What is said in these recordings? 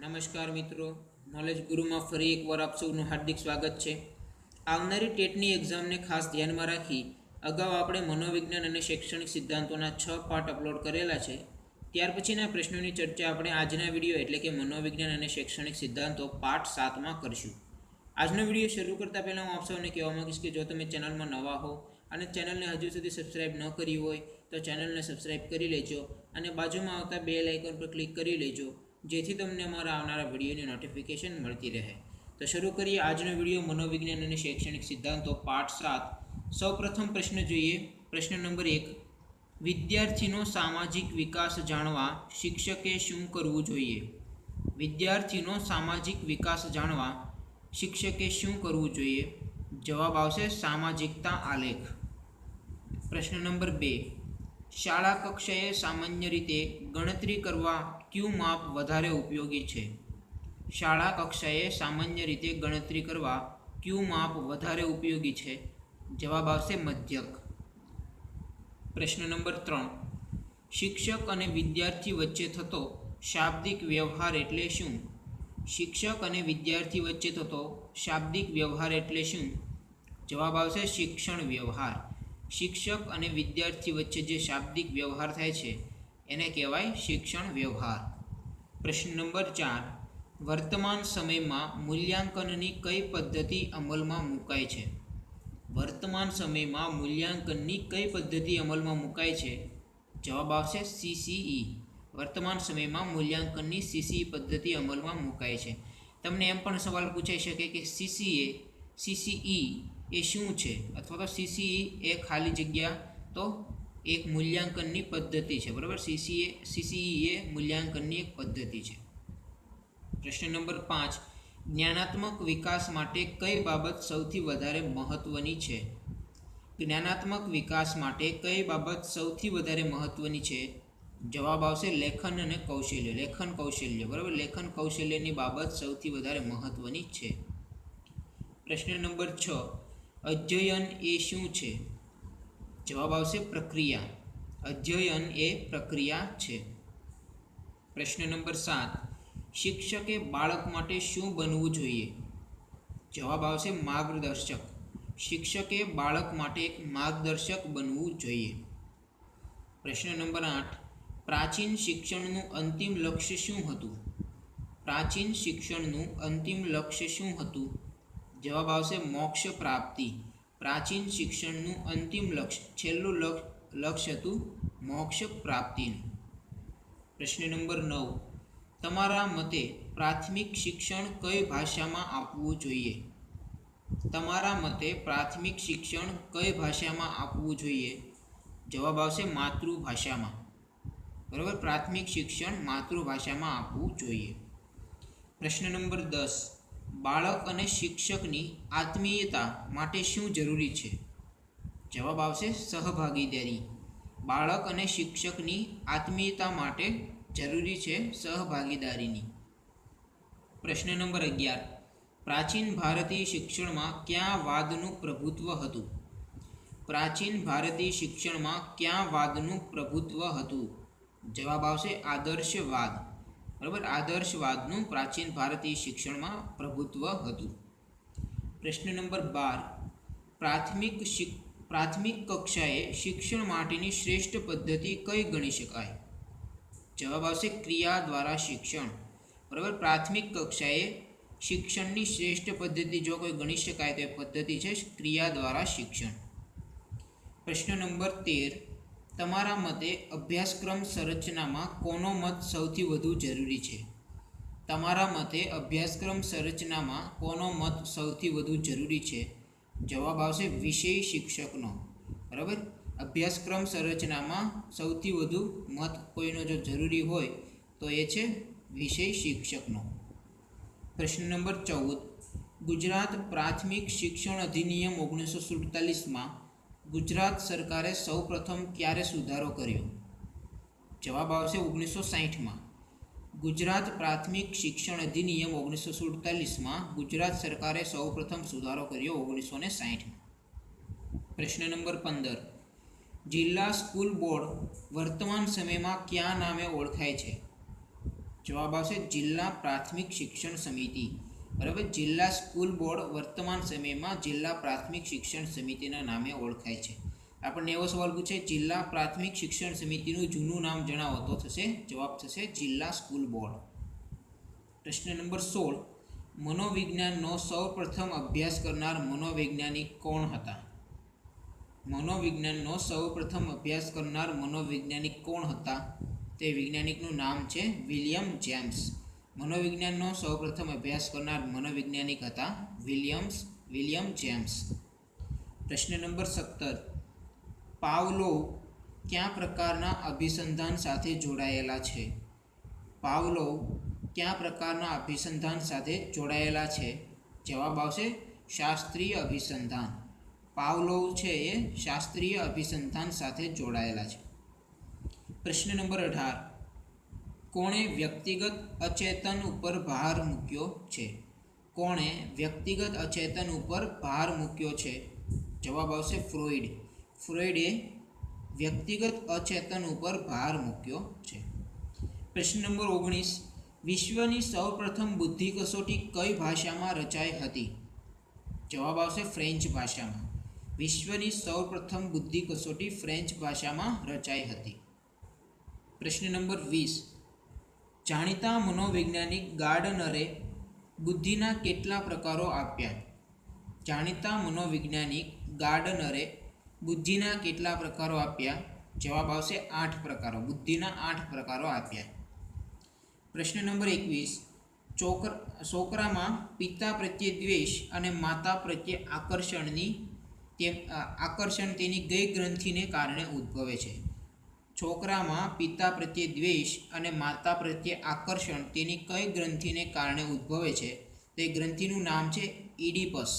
નમસ્કાર મિત્રો, નોલેજ ગુરુમાં ફરી એકવાર આપ સૌનું હાર્દિક સ્વાગત છે। આવનારી ટેટની એક્ઝામને ખાસ ધ્યાનમાં રાખી અગાઉ આપણે મનોવિજ્ઞાન અને શૈક્ષણિક સિદ્ધાંતોના 6 પાઠ અપલોડ કરેલા છે। ત્યાર પછીના પ્રશ્નોની ચર્ચા આપણે આજના વિડીયો એટલે કે મનોવિજ્ઞાન અને શૈક્ષણિક સિદ્ધાંતો પાઠ 7માં કરીશું। આજનો વિડીયો શરૂ કરતાં પહેલાં હું આપ સૌને કહેવા માંગીશ કે જો તમે ચેનલમાં નવા હો અને ચેનલને હજુ સુધી સબસ્ક્રાઇબ ન કરી હોય તો ચેનલને સબસ્ક્રાઇબ કરી લેજો અને બાજુમાં આવતા બેલ આઇકન પર ક્લિક કરી લેજો, જેથી તમને અમારા આવનારા વિડીયોની નોટિફિકેશન મળતી રહે। તો શરૂ કરીએ આજનો વિડીયો મનોવિજ્ઞાન અને શૈક્ષણિક સિદ્ધાંતો પાઠ 7। સૌપ્રથમ પ્રશ્ન જોઈએ। પ્રશ્ન નંબર 1, વિદ્યાર્થીનો સામાજિક વિકાસ જાણવા શિક્ષકે શું કરવું જોઈએ? વિદ્યાર્થીનો સામાજિક વિકાસ જાણવા શિક્ષકે શું કરવું જોઈએ? જવાબ આવશે સામાજિકતા આલેખ। પ્રશ્ન નંબર 2, શાળા કક્ષાએ સામાન્ય રીતે ગણતરી કરવા કયું માપ વધારે ઉપયોગી છે? શાળા કક્ષાએ સામાન્ય રીતે ગણતરી કરવા કયું માપ વધારે ઉપયોગી છે? જવાબ આવશે મધ્યક। પ્રશ્ન નંબર 3, શિક્ષક અને વિદ્યાર્થી વચ્ચે થતો શાબ્દિક વ્યવહાર એટલે શું? શિક્ષક અને વિદ્યાર્થી વચ્ચે થતો શાબ્દિક વ્યવહાર એટલે શું? જવાબ આવશે શિક્ષણ વ્યવહાર। શિક્ષક અને વિદ્યાર્થી વચ્ચે જે શાબ્દિક વ્યવહાર થાય છે એને કહેવાય શિક્ષણ વ્યવહાર। પ્રશ્ન નંબર 4, વર્તમાન સમયમાં મૂલ્યાંકનની કઈ પદ્ધતિ અમલમાં મુકાય છે? વર્તમાન સમયમાં મૂલ્યાંકનની કઈ પદ્ધતિ અમલમાં મુકાય છે? જવાબ આવશે CCE। વર્તમાન સમયમાં મૂલ્યાંકનની CCE પદ્ધતિ અમલમાં મુકાય છે। તમને એમ પણ સવાલ પૂછાઈ શકે કે CCE એ શું છે, અથવા તો CCE એ ખાલી જગ્યા તો એક મૂલ્યાંકનની પદ્ધતિ છે, બરાબર। CCE એ મૂલ્યાંકનની એક પદ્ધતિ છે। પ્રશ્ન નંબર 5, જ્ઞાનાત્મક વિકાસ માટે કઈ બાબત સૌથી વધારે મહત્વની છે? જ્ઞાનાત્મક વિકાસ માટે કઈ બાબત સૌથી વધારે મહત્વની છે? જવાબ આવશે લેખન અને કૌશલ્ય। લેખન કૌશલ્ય, બરાબર। લેખન કૌશલ્યની બાબત સૌથી વધારે મહત્વની છે। પ્રશ્ન નંબર 6, અધ્યયન એ શું છે? જવાબ આવશે પ્રક્રિયા। અધ્યયન એ પ્રક્રિયા છે। પ્રશ્ન નંબર 7, શિક્ષકે બાળક માટે શું બનવું જોઈએ? જવાબ આવશે માર્ગદર્શક। શિક્ષકે બાળક માટે એક માર્ગદર્શક બનવું જોઈએ। પ્રશ્ન નંબર 8, પ્રાચીન શિક્ષણનું અંતિમ લક્ષ્ય શું હતું? પ્રાચીન શિક્ષણનું અંતિમ લક્ષ્ય શું હતું? જવાબ આવશે મોક્ષ પ્રાપ્તિ। પ્રાચીન શિક્ષણનું અંતિમ લક્ષ્ય, છેલ્લું લક્ષ્ય હતું મોક્ષ પ્રાપ્તિનું। પ્રશ્ન નંબર 9, તમારા મતે પ્રાથમિક શિક્ષણ કઈ ભાષામાં આપવું જોઈએ? તમારા મતે પ્રાથમિક શિક્ષણ કઈ ભાષામાં આપવું જોઈએ? જવાબ આવશે માતૃભાષામાં, બરાબર। પ્રાથમિક શિક્ષણ માતૃભાષામાં આપવું જોઈએ। પ્રશ્ન નંબર 10, બાળક અને શિક્ષકની આત્મીયતા માટે શું જરૂરી છે? જવાબ આવશે સહભાગીદારી। બાળક અને શિક્ષકની આત્મીયતા માટે જરૂરી છે સહભાગીદારીની। પ્રશ્ન નંબર 11, પ્રાચીન ભારતીય શિક્ષણમાં કયા વાદનું પ્રભુત્વ હતું? પ્રાચીન ભારતીય શિક્ષણમાં કયા વાદનું પ્રભુત્વ હતું? જવાબ આવશે આદર્શવાદ, બરાબર। આદર્શવાદનું પ્રાચીન ભારતીય શિક્ષણમાં પ્રભુત્વ હતું। પ્રશ્ન નંબર 12, પ્રાથમિક કક્ષાએ શિક્ષણ માટેની શ્રેષ્ઠ પદ્ધતિ કઈ ગણી શકાય? જવાબ આવશે ક્રિયા દ્વારા શિક્ષણ, બરાબર। પ્રાથમિક કક્ષાએ શિક્ષણની શ્રેષ્ઠ પદ્ધતિ જો કોઈ ગણી શકાય તો એ પદ્ધતિ છે ક્રિયા દ્વારા શિક્ષણ। પ્રશ્ન નંબર 13, તમારા મતે અભ્યાસક્રમ સંરચનામાં કોનો મત સૌથી વધુ જરૂરી છે? તમારા મતે અભ્યાસક્રમ સંરચનામાં કોનો મત સૌથી વધુ જરૂરી છે? જવાબ આવશે વિષય શિક્ષકનો, બરાબર। અભ્યાસક્રમ સંરચનામાં સૌથી વધુ મત કોઈનો જો જરૂરી હોય તો એ છે વિષય શિક્ષકનો। પ્રશ્ન નંબર 14, ગુજરાત પ્રાથમિક શિક્ષણ અધિનિયમ 1947માં ગુજરાત સરકારે સૌપ્રથમ ક્યારે સુધારો કર્યો? જવાબ આવશે 1960માં। ગુજરાત પ્રાથમિક શિક્ષણ અધિનિયમ 1947માં ગુજરાત સરકારે સૌપ્રથમ સુધારો કર્યો 1960માં। પ્રશ્ન નંબર 15, જિલ્લા સ્કૂલ બોર્ડ વર્તમાન સમયમાં કયા નામે ઓળખાય છે? જવાબ આવશે જિલ્લા પ્રાથમિક શિક્ષણ સમિતિ. બરાબર. જિલ્લા સ્કૂલ બોર્ડ વર્તમાન સમયમાં જિલ્લા પ્રાથમિક શિક્ષણ સમિતિના નામે ઓળખાય છે. આપણને એવો સવાલ પૂછે જિલ્લા પ્રાથમિક શિક્ષણ સમિતિનું જૂનું નામ જણાવો તો થશે જવાબ થશે જિલ્લા સ્કૂલ બોર્ડ. પ્રશ્ન નંબર 16. મનોવિજ્ઞાનનો સૌપ્રથમ અભ્યાસ કરનાર મનોવૈજ્ઞાનિક કોણ હતા? મનોવિજ્ઞાનનો સૌપ્રથમ અભ્યાસ કરનાર મનોવૈજ્ઞાનિક કોણ હતા? તે વૈજ્ઞાનિકનું નામ છે વિલિયમ જેમ્સ. મનોવિજ્ઞાનનો સૌપ્રથમ અભ્યાસ કરનાર મનોવૈજ્ઞાનિક હતા વિલિયમ જેમ્સ. પ્રશ્ન નંબર 17. પાવલોવ કયા પ્રકારના અભિસંધાન સાથે જોડાયેલા છે? પાવલોવ કયા પ્રકારના અભિસંધાન સાથે જોડાયેલા છે? જવાબ આવશે શાસ્ત્રીય અભિસંધાન. પાવલોવ છે એ શાસ્ત્રીય અભિસંધાન સાથે જોડાયેલા છે. પ્રશ્ન નંબર 18. કોણે વ્યક્તિગત અચેતન ઉપર ભાર મૂક્યો છે? કોણે વ્યક્તિગત અચેતન ઉપર ભાર મૂક્યો છે? જવાબ આવશે ફ્રોઈડ. ફ્રોઈડે વ્યક્તિગત અચેતન ઉપર ભાર મૂક્યો છે. પ્રશ્ન નંબર 19. વિશ્વની સૌપ્રથમ બુદ્ધિ કસોટી કઈ ભાષામાં રચાઈ હતી? જવાબ આવશે ફ્રેન્ચ ભાષામાં. વિશ્વની સૌપ્રથમ બુદ્ધિ કસોટી ફ્રેન્ચ ભાષામાં રચાઈ હતી. પ્રશ્ન નંબર 20. જાણીતા મનોવૈજ્ઞાનિક ગાર્ડનરે બુદ્ધિના કેટલા પ્રકારો આપ્યા? જાણીતા મનોવૈજ્ઞાનિક ગાર્ડનરે બુદ્ધિના કેટલા પ્રકારો આપ્યા? જવાબ આવશે 8 પ્રકારો. બુદ્ધિના 8 પ્રકારો આપ્યા. પ્રશ્ન નંબર 21. છોકરામાં પિતા પ્રત્યે દ્વેષ અને માતા પ્રત્યે આકર્ષણ તેની કઈ ગ્રંથિને કારણે ઉદ્ભવે છે? છોકરામાં પિતા પ્રત્યે દ્વેષ અને માતા પ્રત્યે આકર્ષણ તેની કઈ ગ્રંથિને કારણે ઉદ્ભવે છે? તે ગ્રંથિનું નામ છે ઇડિપસ.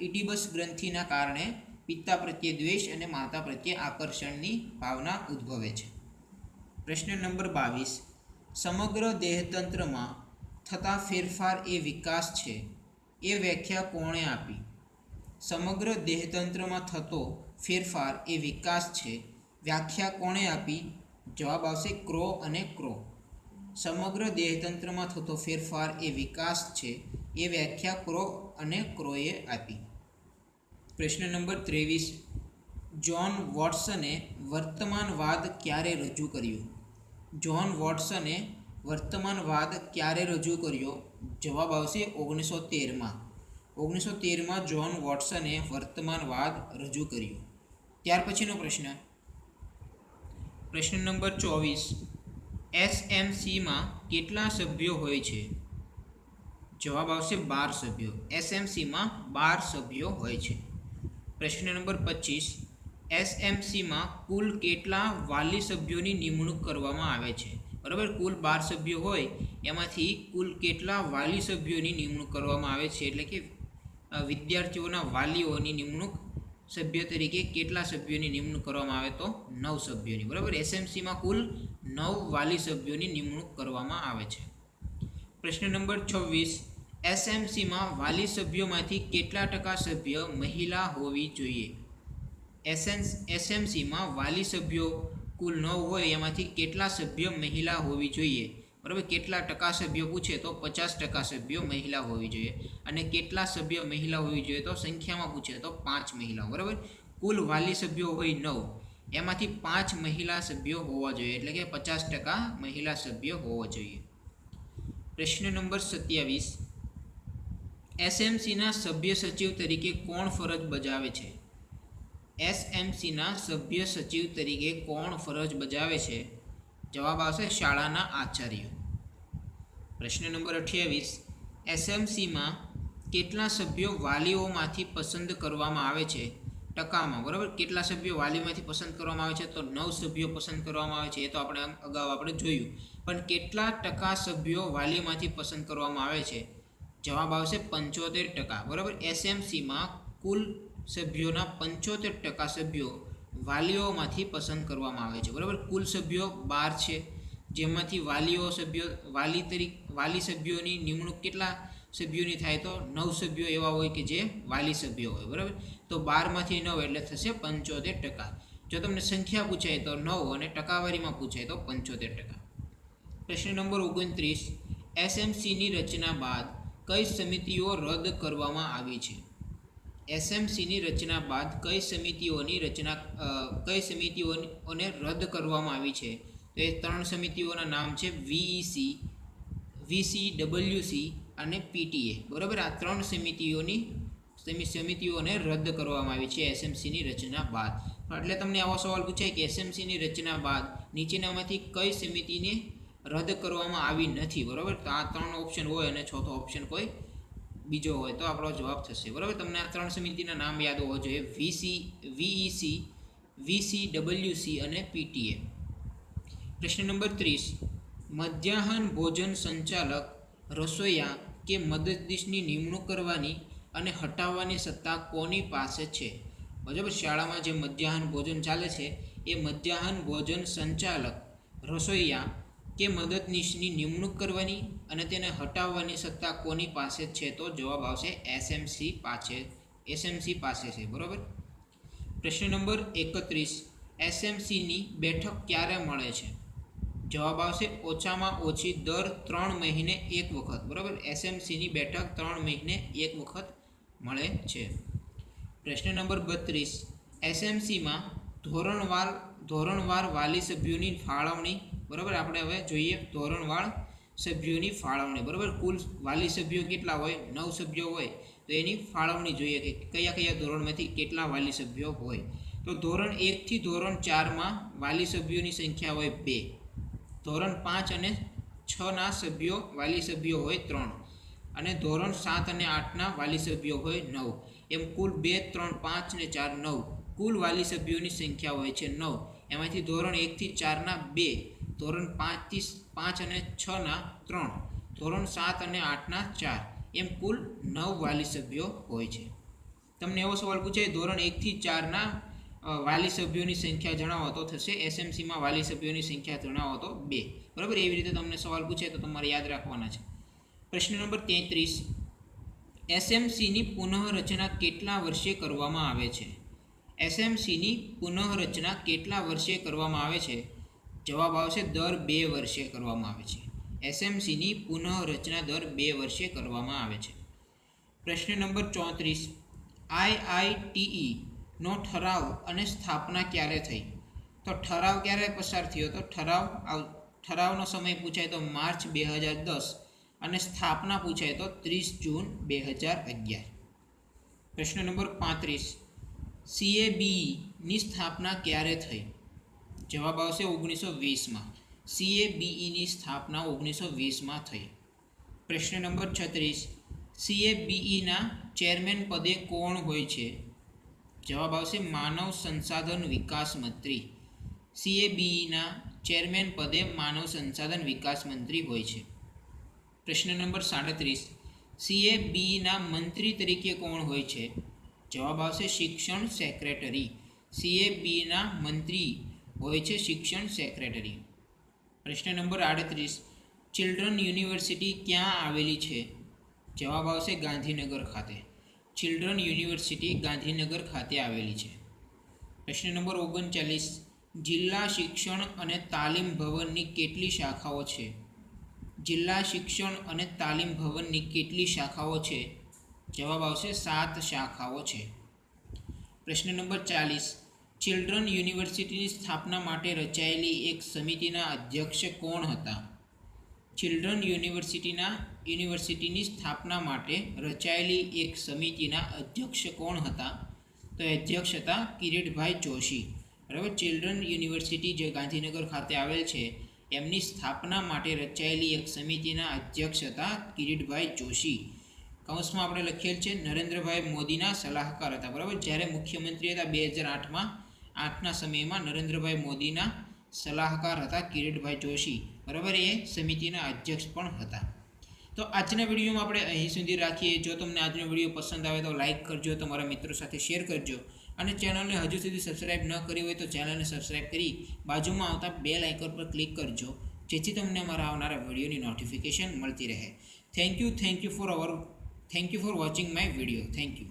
ઇડિપસ ગ્રંથિના કારણે પિતા પ્રત્યે દ્વેષ અને માતા પ્રત્યે આકર્ષણની ભાવના ઉદ્ભવે છે. પ્રશ્ન નંબર 22. સમગ્ર દેહતંત્રમાં થતા ફેરફાર એ વિકાસ છે એ વ્યાખ્યા કોણે આપી? સમગ્ર દેહતંત્રમાં થતો ફેરફાર એ વિકાસ છે વ્યાખ્યા કોણે આપી? જવાબ આવશે ક્રો અને ક્રો. સમગ્ર દેહતંત્રમાં થતો ફેરફાર એ વિકાસ છે એ વ્યાખ્યા ક્રો અને ક્રોએ આપી. પ્રશ્ન નંબર 23. જ્હોન વોટસને વર્તમાનવાદ ક્યારે રજૂ કર્યો? જ્હોન વોટસને વર્તમાનવાદ ક્યારે રજૂ કર્યો? જવાબ આવશે 1913માં. 1913માં જ્હોન વોટસને વર્તમાનવાદ રજૂ કર્યો. ત્યાર પછીનો પ્રશ્ન. પ્રશ્ન નંબર 24. એસએમસીમાં કેટલા સભ્યો હોય છે? જવાબ આવશે 12 સભ્યો. એસએમસીમાં 12 સભ્યો હોય છે. પ્રશ્ન નંબર 25. એસએમસીમાં કુલ કેટલા વાલી સભ્યોની નિમણૂક કરવામાં આવે છે? બરાબર. કુલ 12 સભ્યો હોય એમાંથી કુલ કેટલા વાલી સભ્યોની નિમણૂક કરવામાં આવે છે? એટલે કે વિદ્યાર્થીઓના વાલીઓની નિમણૂક સભ્ય તરીકે કેટલા સભ્યોની નિમણૂક કરવામાં આવે? તો 9 સભ્યોની. બરાબર. એસએમસીમાં કુલ 9 વાલી સભ્યોની નિમણૂક કરવામાં આવે છે. પ્રશ્ન નંબર 26. એસએમસીમાં વાલી સભ્યોમાંથી કેટલા ટકા સભ્ય મહિલા હોવી જોઈએ? એસએમસીમાં વાલી સભ્યો કુલ 9 હોય એમાંથી કેટલા સભ્ય મહિલા હોવી જોઈએ? બરાબર. કેટલા ટકા સભ્યો પૂછે તો 50% સભ્યો મહિલા હોવી જોઈએ. અને કેટલા સભ્ય મહિલા હોવી જોઈએ તો સંખ્યામાં પૂછે તો 5 મહિલાઓ. બરાબર. કુલ વાલી સભ્યો હોય 9 એમાંથી 5 મહિલા સભ્યો હોવા જોઈએ. એટલે કે 50% મહિલા સભ્યો હોવા જોઈએ. પ્રશ્ન નંબર 27. એસએમસીના સભ્ય સચિવ તરીકે કોણ ફરજ બજાવે છે? એસએમસીના સભ્ય સચિવ તરીકે કોણ ફરજ બજાવે છે? જવાબ આવશે શાળાના આચાર્ય. પ્રશ્ન નંબર 28. એસએમસીમાં કેટલા સભ્યો વાલીઓમાંથી પસંદ કરવામાં આવે છે? ટકામાં. બરાબર. કેટલા સભ્યો વાલીમાંથી પસંદ કરવામાં આવે છે? તો 9 સભ્યો પસંદ કરવામાં આવે છે. એ તો અગાઉ આપણે જોયું. પણ કેટલા ટકા સભ્યો વાલીમાંથી પસંદ કરવામાં આવે છે? જવાબ આવશે 75%. બરાબર. એસએમસીમાં કુલ સભ્યોના 75% સભ્યો વાલીઓમાંથી પસંદ કરવામાં આવે છે. બરાબર. કુલ સભ્યો 12 છે જેમાંથી વાલી સભ્યોની નિમણૂક કેટલા સભ્યોની થાય? તો 9 સભ્યો એવા હોય કે જે વાલી સભ્યો હોય. બરાબર. તો 12માંથી 9 એટલે થશે 75%. જો તમને સંખ્યા પૂછાય તો 9 અને ટકાવારીમાં પૂછાય તો 75%. પ્રશ્ન નંબર 29, એસએમસીની રચના બાદ કઈ સમિતિઓ રદ કરવામાં આવી છે? એસએમસીની રચના બાદ કઈ સમિતિઓને રદ કરવામાં આવી છે? તો એ 3 સમિતિઓના નામ છે વીઈસી, વીસીડબલ્યુસી અને પીટીએ. બરાબર, આ 3 સમિતિઓને રદ કરવામાં આવી છે એસએમસીની રચના બાદ. એટલે તમને આવો સવાલ પૂછાય કે એસએમસીની રચના બાદ નીચેનામાંથી કઈ સમિતિને રદ કરવામાં આવી નથી? બરાબર, તો આ 3 ઓપ્શન હોય અને ચોથો ઓપ્શન કોઈ બીજો હોય તો આપણો જવાબ થશે. બરાબર, તમને આ 3 સમિતિના નામ યાદ હોવા જોઈએ: વીઈસી, વીસીડબલ્યુસી અને પીટીએ. પ્રશ્ન નંબર 30, મધ્યાહન ભોજન સંચાલક, રસોઈયા કે મદદનીશની નિમણૂક કરવાની અને હટાવવાની સત્તા કોની પાસે છે? બરાબર, શાળામાં જે મધ્યાહન ભોજન ચાલે છે એ મધ્યાહન ભોજન સંચાલક, રસોઈયા કે મદદનીશની નિમણૂક કરવાની અને તેને હટાવવાની સત્તા કોની પાસે છે? તો જવાબ આવશે એસએમસી પાસે છે. બરાબર. પ્રશ્ન નંબર 31, એસએમસીની બેઠક ક્યારે મળે છે? જવાબ આવશે ઓછામાં ઓછી દર 3 મહિને એક વખત. બરાબર, એસએમસીની બેઠક 3 મહિને એક વખત મળે છે. પ્રશ્ન નંબર 32, એસએમસીમાં ધોરણવાર વાલી સભ્યોની ફાળવણી. બરાબર, આપણે હવે જોઈએ ધોરણવાર સભ્યોની ફાળવણી. બરાબર, કુલ વાલી સભ્યો કેટલા હોય? 9 સભ્યો હોય તો એની ફાળવણી જોઈએ કે કયા કયા ધોરણમાંથી કેટલા વાલી સભ્યો હોય. તો ધોરણ 1 થી ધોરણ 4માં વાલી સભ્યોની સંખ્યા હોય 2. ધોરણ 5 અને 6ના વાલી સભ્યો હોય 3 અને ધોરણ 7 અને 8ના વાલી સભ્યો હોય 9. એમ કુલ 2, 3, 5 ને 4 9 કુલ વાલી સભ્યોની સંખ્યા હોય છે 9. એમાંથી ધોરણ 1 થી 4ના 2, ધોરણ 5 અને 6ના 3, ધોરણ 7 અને 8ના 4, એમ કુલ 9 વાલી સભ્યો હોય છે. તમને એવો સવાલ પૂછાય ધોરણ 1 થી 4ના વાલી સભ્યોની સંખ્યા જણાવો તો થશે એસએમસીમાં વાલી સભ્યોની સંખ્યા જણાવો તો 2. બરાબર, એવી રીતે તમને સવાલ પૂછે તો તમારે યાદ રાખવાના છે. પ્રશ્ન નંબર 33, એસએમસીની પુનઃરચના કેટલા વર્ષે કરવામાં આવે છે? એસએમસીની પુનઃરચના કેટલા વર્ષે કરવામાં આવે છે? જવાબ આવશે દર 2 વર્ષે કરવામાં આવે છે. એસએમસીની પુનઃરચના દર 2 વર્ષે કરવામાં આવે છે. પ્રશ્ન નંબર 34, આઈઆઈટીઈ નો ઠરાવ અને સ્થાપના ક્યારે થઈ? તો ઠરાવ ક્યારે પસાર થયો? તો ઠરાવનો સમય પૂછાય તો માર્ચ 2010 અને સ્થાપના પૂછાય તો 30 જૂન 2011. પ્રશ્ન નંબર 35, સીએબીઈની સ્થાપના ક્યારે થઈ? જવાબ આવશે 1920માં. સીએબીઈની સ્થાપના 1920માં થઈ. પ્રશ્ન નંબર 36, સીએબીઈના ચેરમેન પદે કોણ હોય છે? જવાબ આવશે માનવ સંસાધન વિકાસ મંત્રી. સીએબીઈના ચેરમેન પદે માનવ સંસાધન વિકાસ મંત્રી હોય છે. પ્રશ્ન નંબર 37, સીએબીઈના મંત્રી તરીકે કોણ હોય છે? જવાબ આવશે શિક્ષણ સેક્રેટરી. સીએબીઈના મંત્રી હોય છે શિક્ષણ સેક્રેટરી. પ્રશ્ન નંબર 38, ચિલ્ડ્રન યુનિવર્સિટી ક્યાં આવેલી છે? જવાબ આવશે ગાંધીનગર ખાતે. ચિલ્ડ્રન યુનિવર્સિટી ગાંધીનગર ખાતે આવેલી છે. પ્રશ્ન નંબર 39, જિલ્લા શિક્ષણ અને તાલીમ ભવનની કેટલી શાખાઓ છે? જિલ્લા શિક્ષણ અને તાલીમ ભવનની કેટલી શાખાઓ છે? જવાબ આવશે 7 શાખાઓ છે. પ્રશ્ન નંબર 40, ચિલ્ડ્રન યુનિવર્સિટીની સ્થાપના માટે રચાયેલી એક સમિતિના અધ્યક્ષ કોણ હતા? ચિલ્ડ્રન યુનિવર્સિટીની સ્થાપના માટે રચાયેલી એક સમિતિના અધ્યક્ષ કોણ હતા? તો અધ્યક્ષ હતા કિરીટભાઈ જોશી. બરાબર, ચિલ્ડ્રન યુનિવર્સિટી જે ગાંધીનગર ખાતે આવેલ છે એમની સ્થાપના માટે રચાયેલી એક સમિતિના અધ્યક્ષ હતા કિરીટભાઈ જોશી. કૌંસમાં આપણે લખેલ છે નરેન્દ્રભાઈ મોદીના સલાહકાર હતા. બરાબર, જ્યારે મુખ્યમંત્રી હતા 2008ના સમયમાં નરેન્દ્રભાઈ મોદીના સલાહકાર હતા કિરીટભાઈ જોશી. બરાબર, એ સમિતિના અધ્યક્ષ પણ હતા. તો આજના વિડીયોમાં આપણે અહીં સુધી રાખીએ. જો તમને આજનો વિડીયો પસંદ આવે તો લાઇક કરજો, તમારા મિત્રો સાથે શેર કરજો અને ચેનલને હજુ સુધી સબસ્ક્રાઈબ ન કરી હોય તો ચેનલને સબસ્ક્રાઈબ કરી બાજુમાં આવતા બેલ આઇકન પર ક્લિક કરજો, જેથી તમને અમારા આવનારા વિડીયોની નોટિફિકેશન મળતી રહે. Thank you for watching my video. Thank you.